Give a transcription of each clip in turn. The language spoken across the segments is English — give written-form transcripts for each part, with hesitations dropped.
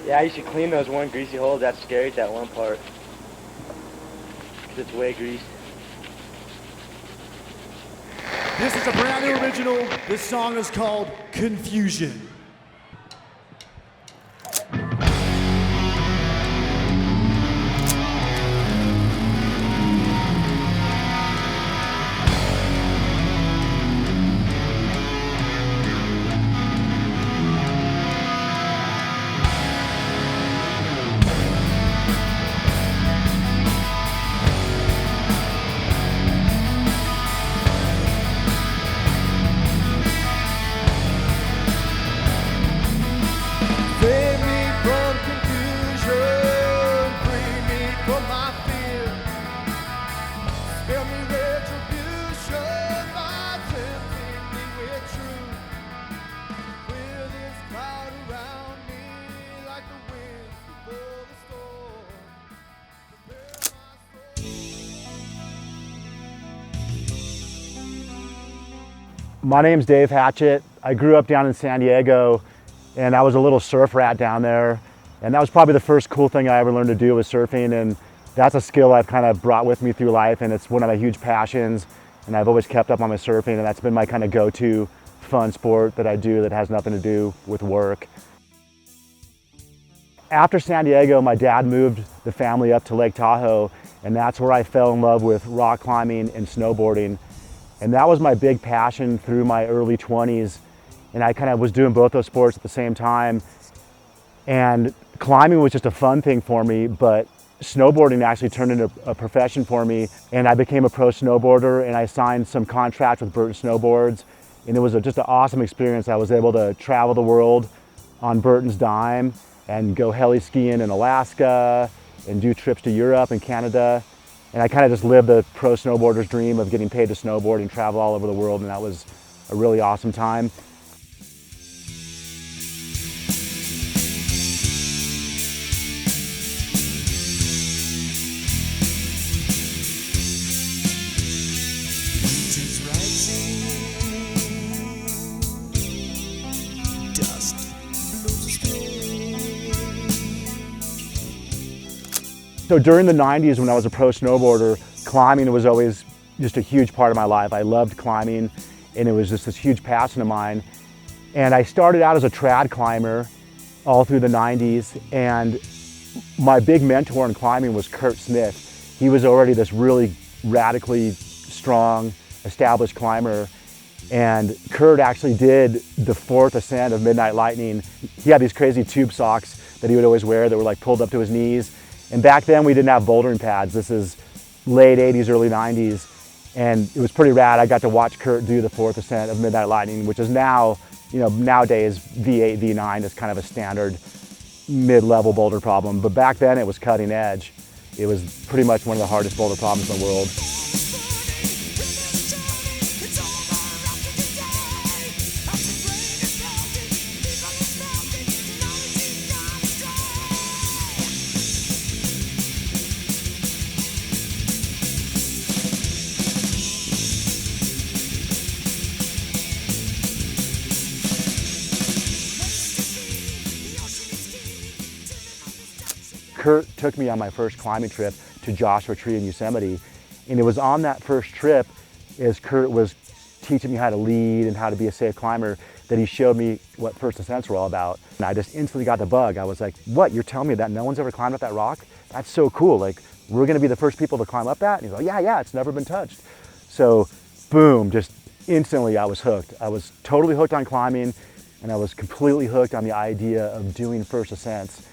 Yeah, you should clean those one greasy holes. That's scary, that one part. Because it's way greased. This is a brand new original. This song is called Confusion. My name's Dave Hatchett. I grew up down in San Diego, and I was a little surf rat down there. And that was probably the first cool thing I ever learned to do was surfing. And that's a skill I've kind of brought with me through life, and it's one of my huge passions. And I've always kept up on my surfing, and that's been my kind of go-to fun sport that I do that has nothing to do with work. After San Diego, my dad moved the family up to Lake Tahoe, and that's where I fell in love with rock climbing and snowboarding. And that was my big passion through my early 20s. And I kind of was doing both those sports at the same time. And climbing was just a fun thing for me, but snowboarding actually turned into a profession for me. And I became a pro snowboarder, and I signed some contracts with Burton Snowboards. And it was just an awesome experience. I was able to travel the world on Burton's dime and go heli skiing in Alaska and do trips to Europe and Canada. And I kind of just lived the pro snowboarder's dream of getting paid to snowboard and travel all over the world, and that was a really awesome time. So during the 90s when I was a pro snowboarder, climbing was always just a huge part of my life. I loved climbing, and it was just this huge passion of mine. And I started out as a trad climber all through the 90s, and my big mentor in climbing was Kurt Smith. He was already this really radically strong, established climber. And Kurt actually did the 4th ascent of Midnight Lightning. He had these crazy tube socks that he would always wear that were like pulled up to his knees. And back then we didn't have bouldering pads. This is late 80s, early 90s. And it was pretty rad. I got to watch Kurt do the 4th ascent of Midnight Lightning, which is now, you know, nowadays V8, V9 is kind of a standard mid-level boulder problem. But back then it was cutting edge. It was pretty much one of the hardest boulder problems in the world. Kurt took me on my first climbing trip to Joshua Tree in Yosemite. And it was on that first trip, as Kurt was teaching me how to lead and how to be a safe climber, that he showed me what first ascents were all about. And I just instantly got the bug. I was like, what, you're telling me that no one's ever climbed up that rock? That's so cool. Like, we're gonna be the first people to climb up that? And he's like, yeah, it's never been touched. So, boom, just instantly I was hooked. I was totally hooked on climbing, and I was completely hooked on the idea of doing first ascents.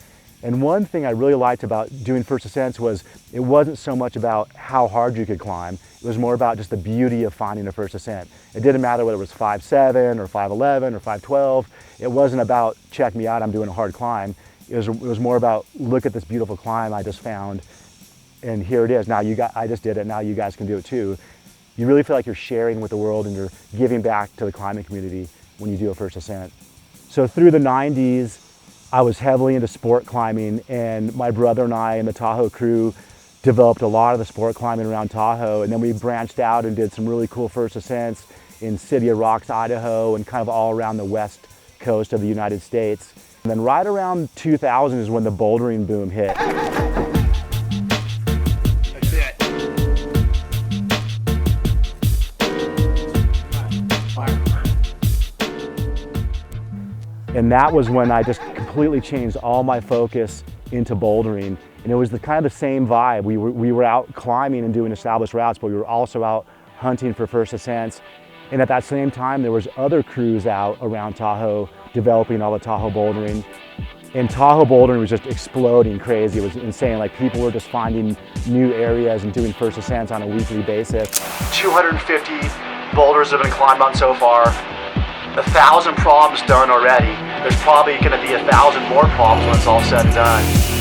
And one thing I really liked about doing first ascents was it wasn't so much about how hard you could climb. It was more about just the beauty of finding a first ascent. It didn't matter whether it was 5'7" or 5'11" or 5'12". It wasn't about, check me out, I'm doing a hard climb. It was more about, look at this beautiful climb I just found, and here it is. Now I just did it, now you guys can do it too. You really feel like you're sharing with the world and you're giving back to the climbing community when you do a first ascent. So through the 90s, I was heavily into sport climbing, and my brother and I and the Tahoe crew developed a lot of the sport climbing around Tahoe, and then we branched out and did some really cool first ascents in City of Rocks, Idaho, and kind of all around the west coast of the United States. And then right around 2000 is when the bouldering boom hit. That's it. And that was when I just completely changed all my focus into bouldering. And it was the kind of the same vibe. We were out climbing and doing established routes, but we were also out hunting for first ascents. And at that same time, there was other crews out around Tahoe developing all the Tahoe bouldering. And Tahoe bouldering was just exploding crazy. It was insane. Like, people were just finding new areas and doing first ascents on a weekly basis. 250 boulders have been climbed on so far. 1,000 problems done already. There's probably going to be 1,000 more problems when it's all said and done.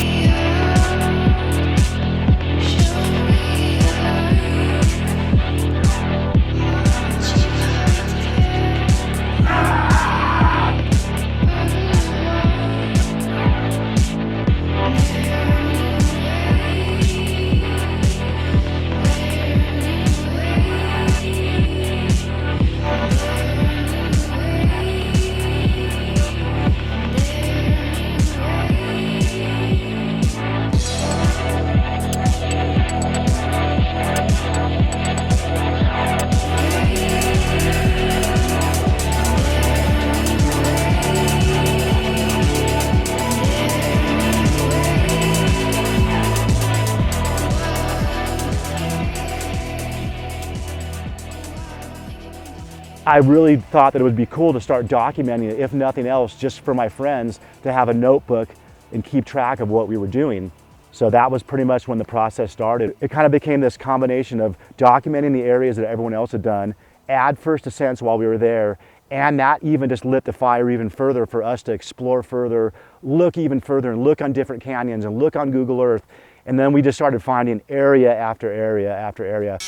I really thought that it would be cool to start documenting it, if nothing else, just for my friends to have a notebook and keep track of what we were doing. So that was pretty much when the process started. It kind of became this combination of documenting the areas that everyone else had done, add first ascents while we were there, and that even just lit the fire even further for us to explore further, look even further, and look on different canyons and look on Google Earth. And then we just started finding area after area after area.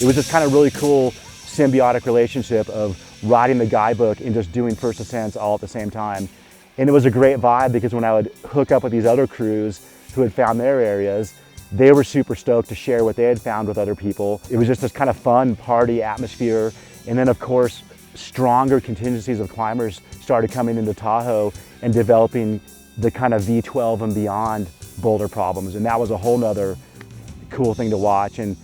It was this kind of really cool symbiotic relationship of writing the guidebook and just doing first ascents all at the same time. And it was a great vibe because when I would hook up with these other crews who had found their areas, they were super stoked to share what they had found with other people. It was just this kind of fun party atmosphere. And then of course, stronger contingencies of climbers started coming into Tahoe and developing the kind of V12 and beyond boulder problems. And that was a whole nother cool thing to watch. And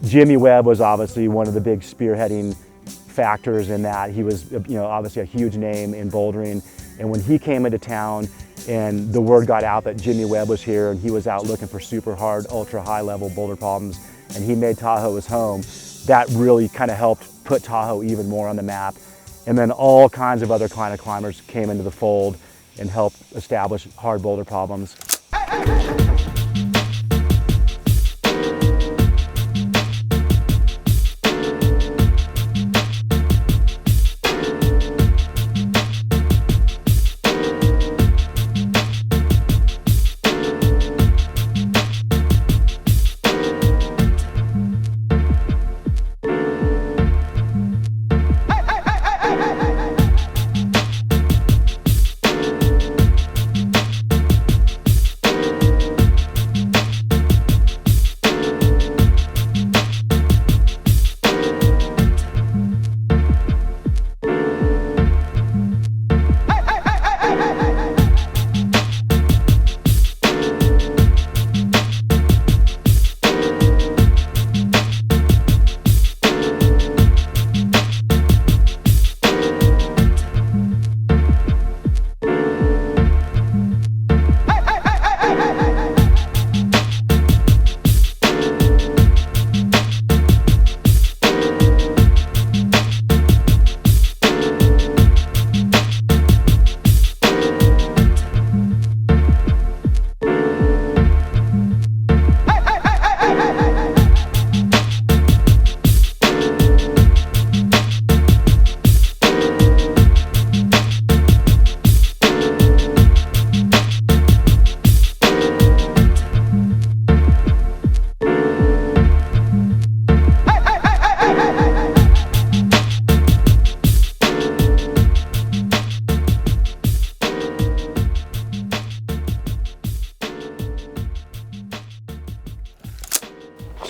Jimmy Webb was obviously one of the big spearheading factors in that. He was, obviously a huge name in bouldering. And when he came into town and the word got out that Jimmy Webb was here and he was out looking for super hard, ultra high level boulder problems, and he made Tahoe his home, that really kind of helped put Tahoe even more on the map. And then all kinds of other kind of climbers came into the fold and helped establish hard boulder problems.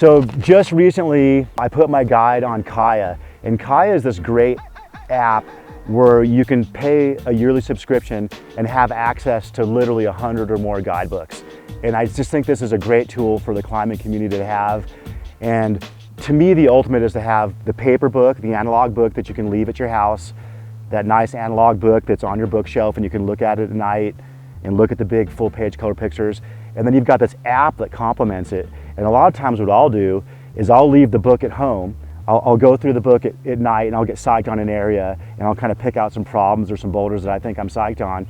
So just recently, I put my guide on Kaya, and Kaya is this great app where you can pay a yearly subscription and have access to literally 100 or more guidebooks. And I just think this is a great tool for the climbing community to have. And to me, the ultimate is to have the paper book, the analog book that you can leave at your house, that nice analog book that's on your bookshelf and you can look at it at night and look at the big full page color pictures. And then you've got this app that complements it. And a lot of times what I'll do is I'll leave the book at home. I'll go through the book at night and I'll get psyched on an area and I'll kind of pick out some problems or some boulders that I think I'm psyched on.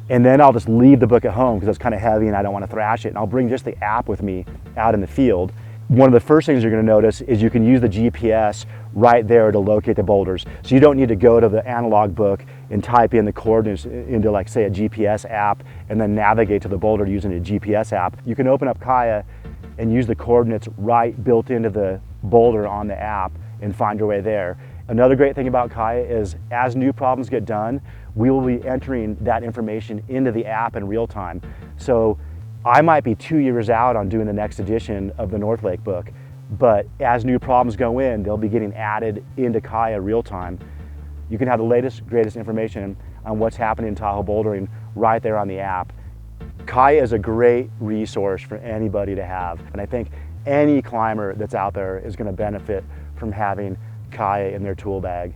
And then I'll just leave the book at home because it's kind of heavy and I don't want to thrash it. And I'll bring just the app with me out in the field. One of the first things you're going to notice is you can use the GPS right there to locate the boulders. So you don't need to go to the analog book and type in the coordinates into, like, say, a GPS app and then navigate to the boulder using a GPS app. You can open up Kaya and use the coordinates right built into the boulder on the app and find your way there. Another great thing about Kaya is as new problems get done, we will be entering that information into the app in real time. So I might be 2 years out on doing the next edition of the North Lake book, but as new problems go in, they'll be getting added into Kaya real time. You can have the latest, greatest information on what's happening in Tahoe bouldering right there on the app. Kaya is a great resource for anybody to have, and I think any climber that's out there is going to benefit from having Kaya in their tool bag.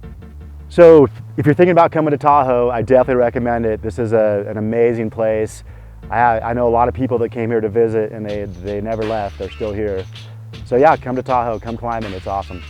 So if you're thinking about coming to Tahoe, I definitely recommend it. This is an amazing place. I know a lot of people that came here to visit and they never left. They're still here. So yeah, come to Tahoe, come climbing, it's awesome.